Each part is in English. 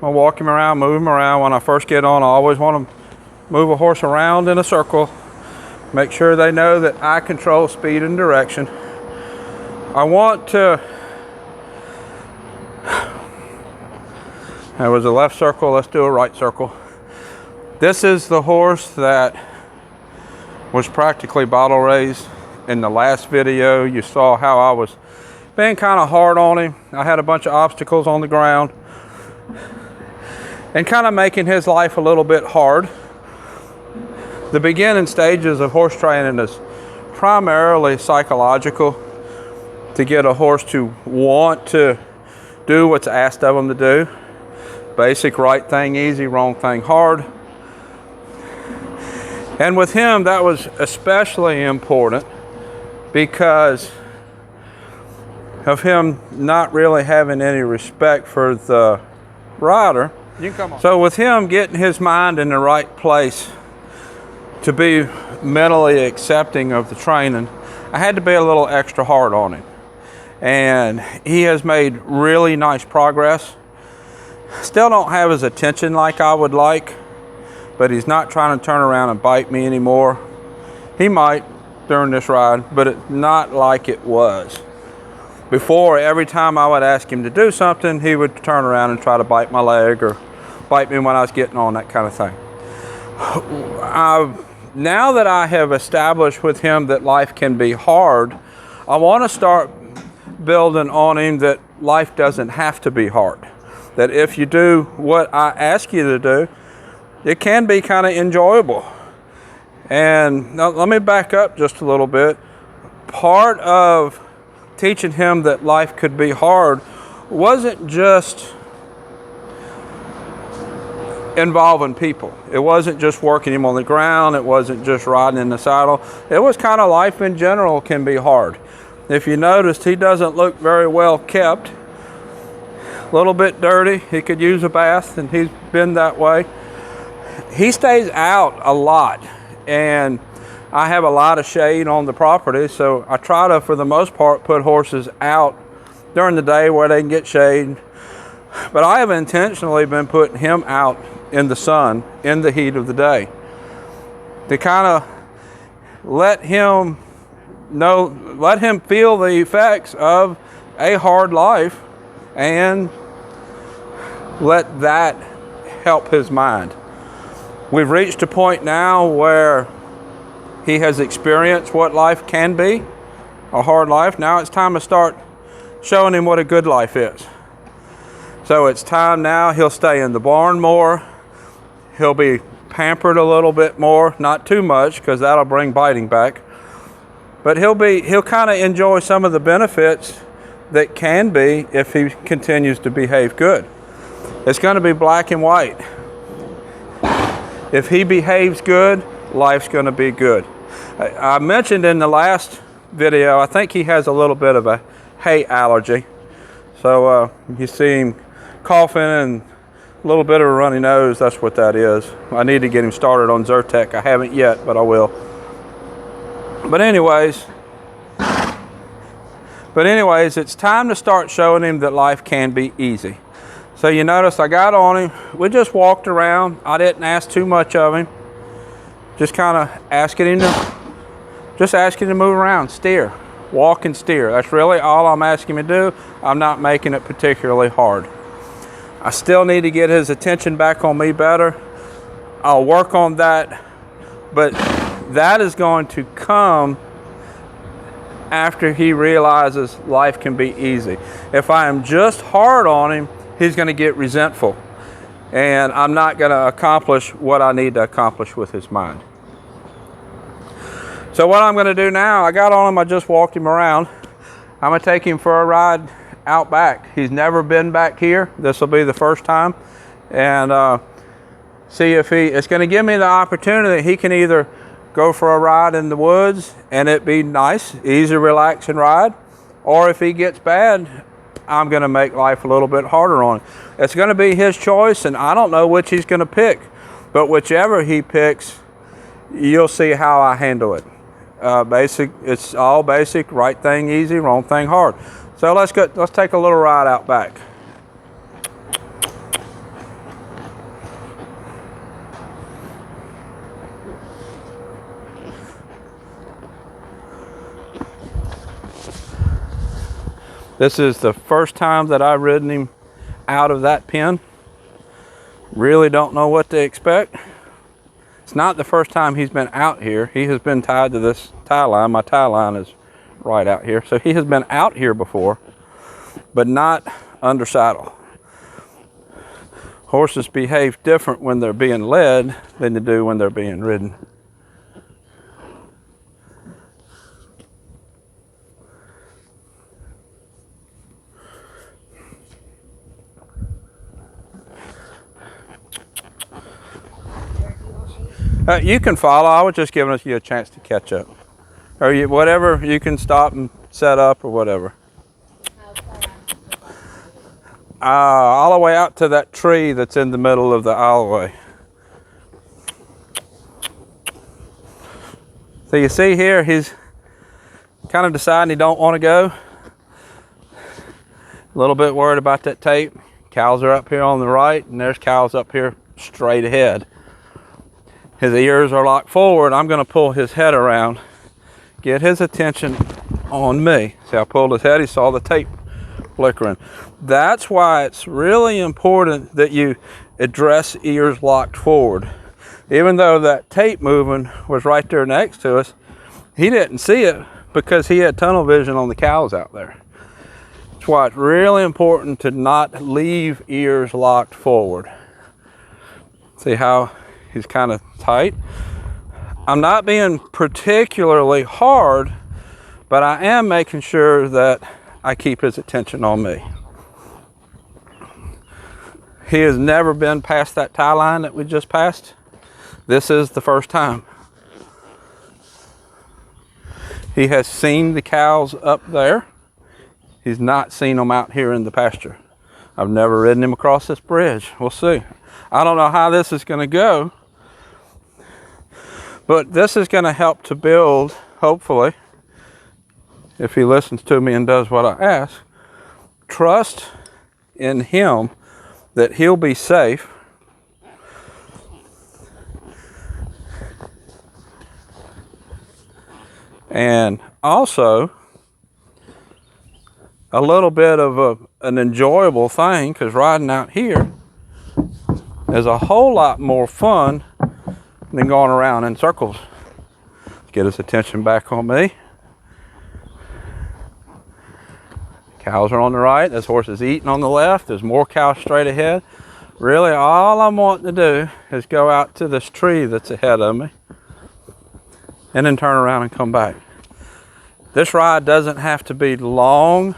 I'll walk him around, move him around. When I first get on, I always want to move a horse around in a circle. Make sure they know that I control speed and direction. I want to, that was a left circle, let's do a right circle. This is the horse that was practically bottle raised. In the last video, you saw how I was being kind of hard on him. I had a bunch of obstacles on the ground and kind of making his life a little bit hard. The beginning stages of horse training is primarily psychological, to get a horse to want to do what's asked of them to do. Basic right thing easy, wrong thing hard. And with him, that was especially important because of him not really having any respect for the rider. You can come on. So with him getting his mind in the right place to be mentally accepting of the training, I had to be a little extra hard on him. And he has made really nice progress. Still don't have his attention like I would like, but he's not trying to turn around and bite me anymore. He might during this ride, but it's not like it was. Before, every time I would ask him to do something, he would turn around and try to bite my leg or bite me when I was getting on, that kind of thing. Now that I have established with him that life can be hard, I want to start building on him that life doesn't have to be hard. That if you do what I ask you to do, it can be kind of enjoyable. And now let me back up just a little bit. Part of teaching him that life could be hard wasn't just involving people. It wasn't just working him on the ground. It wasn't just riding in the saddle. It was kind of life in general can be hard. If you noticed, he doesn't look very well kept. A little bit dirty. He could use a bath, and he's been that way. He stays out a lot, and I have a lot of shade on the property, so I try to, for the most part, put horses out during the day where they can get shade. But I have intentionally been putting him out in the sun, in the heat of the day, to kind of let him feel the effects of a hard life and let that help his mind. We've reached a point now where he has experienced what life can be, a hard life. Now it's time to start showing him what a good life is. So it's time now, he'll stay in the barn more. He'll be pampered a little bit more, not too much, because that'll bring biting back. But he'll kind of enjoy some of the benefits that can be if he continues to behave good. It's going to be black and white. If he behaves good, life's going to be good. I mentioned in the last video, I think he has a little bit of a hay allergy. So you see him coughing and a little bit of a runny nose. That's what that is. I need to get him started on Zyrtec. I haven't yet, but I will. But anyways, it's time to start showing him that life can be easy. So you notice I got on him. We just walked around. I didn't ask too much of him. Just kind of asking him to move around, steer, walk and steer. That's really all I'm asking him to do. I'm not making it particularly hard. I still need to get his attention back on me better. I'll work on that, but that is going to come after he realizes life can be easy. If I am just hard on him, he's going to get resentful, and I'm not going to accomplish what I need to accomplish with his mind. So what I'm going to do now, I got on him, I just walked him around. I'm going to take him for a ride out back. He's never been back here. This will be the first time, and see if it's going to give me the opportunity. He can either go for a ride in the woods and it be nice, easy, relaxing ride, or if he gets bad, I'm going to make life a little bit harder on him. It's going to be his choice, and I don't know which he's going to pick, but whichever he picks, you'll see how I handle it. It's all basic, right thing easy, wrong thing hard. So let's take a little ride out back. This is the first time that I've ridden him out of that pen. Really don't know what to expect. It's not the first time he's been out here. He has been tied to this tie line. My tie line is right out here. So he has been out here before, but not under saddle. Horses behave different when they're being led than they do when they're being ridden. You can follow. I was just giving you a chance to catch up. Or whatever, you can stop and set up or whatever. All the way out to that tree that's in the middle of the aisleway. So you see here, he's kind of deciding he don't want to go. A little bit worried about that tape. Cows are up here on the right, and there's cows up here straight ahead. His ears are locked forward. I'm going to pull his head around, get his attention on me. See, I pulled his head, he saw the tape flickering. That's why it's really important that you address ears locked forward. Even though that tape moving was right there next to us, he didn't see it because he had tunnel vision on the cows out there. That's why it's really important to not leave ears locked forward. See how he's kind of tight? I'm not being particularly hard, but I am making sure that I keep his attention on me. He has never been past that tie line that we just passed. This is the first time. He has seen the cows up there. He's not seen them out here in the pasture. I've never ridden him across this bridge. We'll see. I don't know how this is going to go, but this is going to help to build, hopefully, if he listens to me and does what I ask, trust in him that he'll be safe. And also a little bit of an enjoyable thing, because riding out here is a whole lot more fun than going around in circles. Let's get his attention back on me. Cows are on the right. This horse is eating on the left. There's more cows straight ahead. Really, all I'm wanting to do is go out to this tree that's ahead of me and then turn around and come back. This ride doesn't have to be long.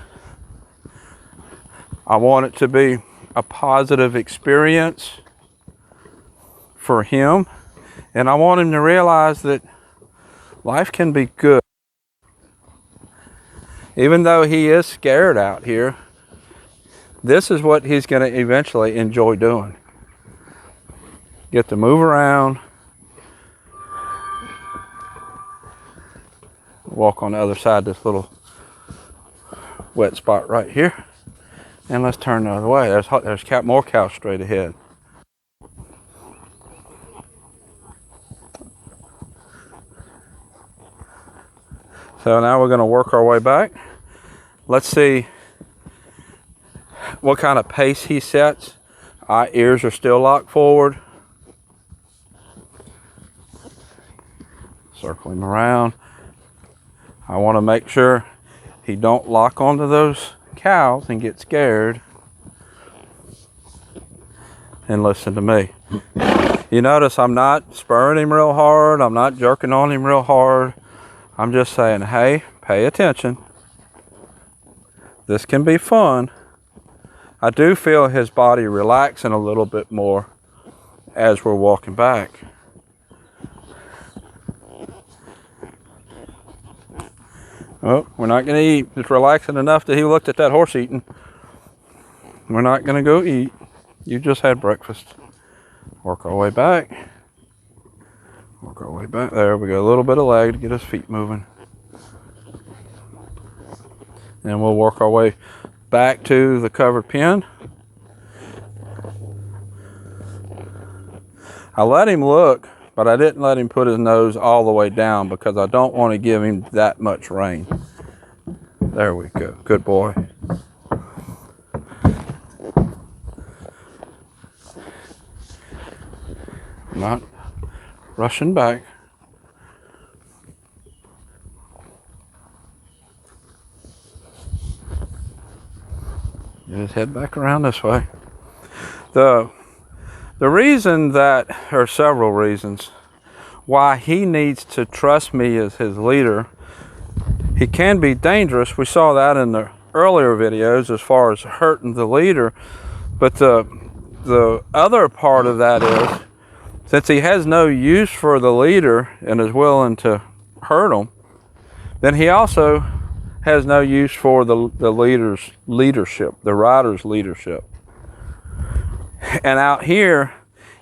I want it to be a positive experience for him. And I want him to realize that life can be good. Even though he is scared out here, this is what he's going to eventually enjoy doing. Get to move around. Walk on the other side of this little wet spot right here. And let's turn the other way. There's more cows straight ahead. So now we're going to work our way back. Let's see what kind of pace he sets. Our ears are still locked forward. Circle him around. I want to make sure he don't lock onto those cows and get scared. And listen to me. You notice I'm not spurring him real hard. I'm not jerking on him real hard. I'm just saying, hey, pay attention. This can be fun. I do feel his body relaxing a little bit more as we're walking back. Oh, we're not going to eat. It's relaxing enough that he looked at that horse eating. We're not going to go eat. You just had breakfast. Work our way back. Work our way back. There we go. A little bit of leg to get his feet moving. And we'll work our way back to the covered pen. I let him look, but I didn't let him put his nose all the way down because I don't want to give him that much rein. There we go. Good boy. Not rushing back. Just head back around this way. The reason that, or several reasons, why he needs to trust me as his leader. He can be dangerous. We saw that in the earlier videos as far as hurting the leader. But the other part of that is, since he has no use for the leader and is willing to hurt him, then he also has no use for the leader's leadership, the rider's leadership. And out here,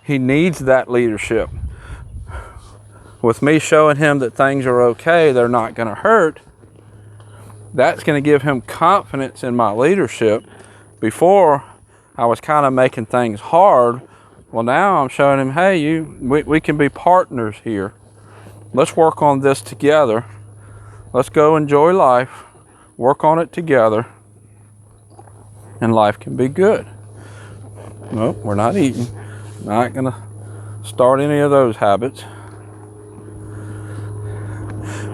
he needs that leadership. With me showing him that things are okay, they're not going to hurt, that's going to give him confidence in my leadership. Before, I was kind of making things hard. Well, now I'm showing him, hey, we can be partners here. Let's work on this together. Let's go enjoy life, work on it together, and life can be good. Nope, we're not eating. Not going to start any of those habits.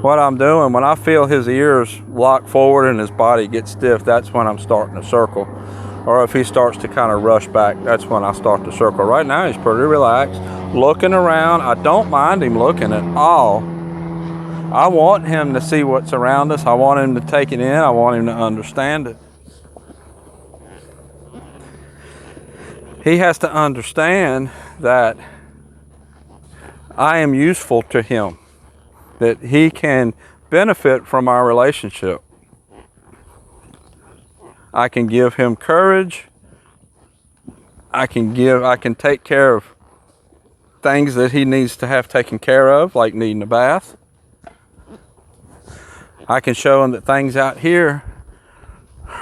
What I'm doing, when I feel his ears lock forward and his body gets stiff, that's when I'm starting to circle. Or if he starts to kind of rush back, that's when I start to circle. Right now, he's pretty relaxed, looking around. I don't mind him looking at all. I want him to see what's around us. I want him to take it in. I want him to understand it. He has to understand that I am useful to him, that he can benefit from our relationship. I can give him courage. I can take care of things that he needs to have taken care of, like needing a bath. I can show him that things out here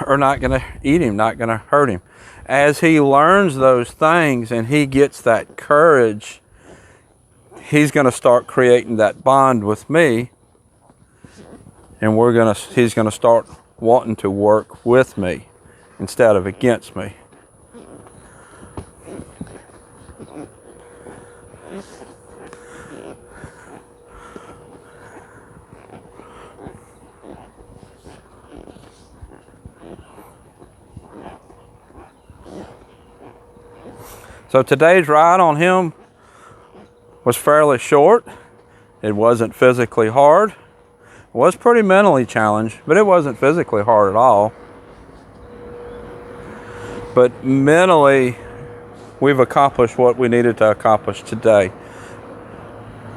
are not going to eat him, not going to hurt him. As he learns those things and he gets that courage, he's going to start creating that bond with me, and he's going to start wanting to work with me instead of against me. So today's ride on him was fairly short. It wasn't physically hard. It was pretty mentally challenged, but it wasn't physically hard at all. But mentally, we've accomplished what we needed to accomplish today.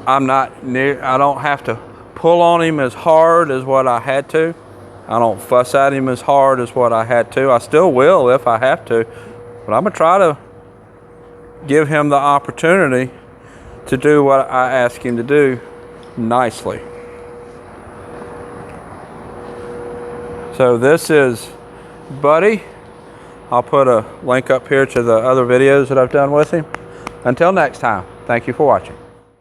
I don't have to pull on him as hard as what I had to. I don't fuss at him as hard as what I had to. I still will if I have to, but I'm gonna try to give him the opportunity to do what I ask him to do nicely. So this is Buddy. I'll put a link up here to the other videos that I've done with him. Until next time, thank you for watching.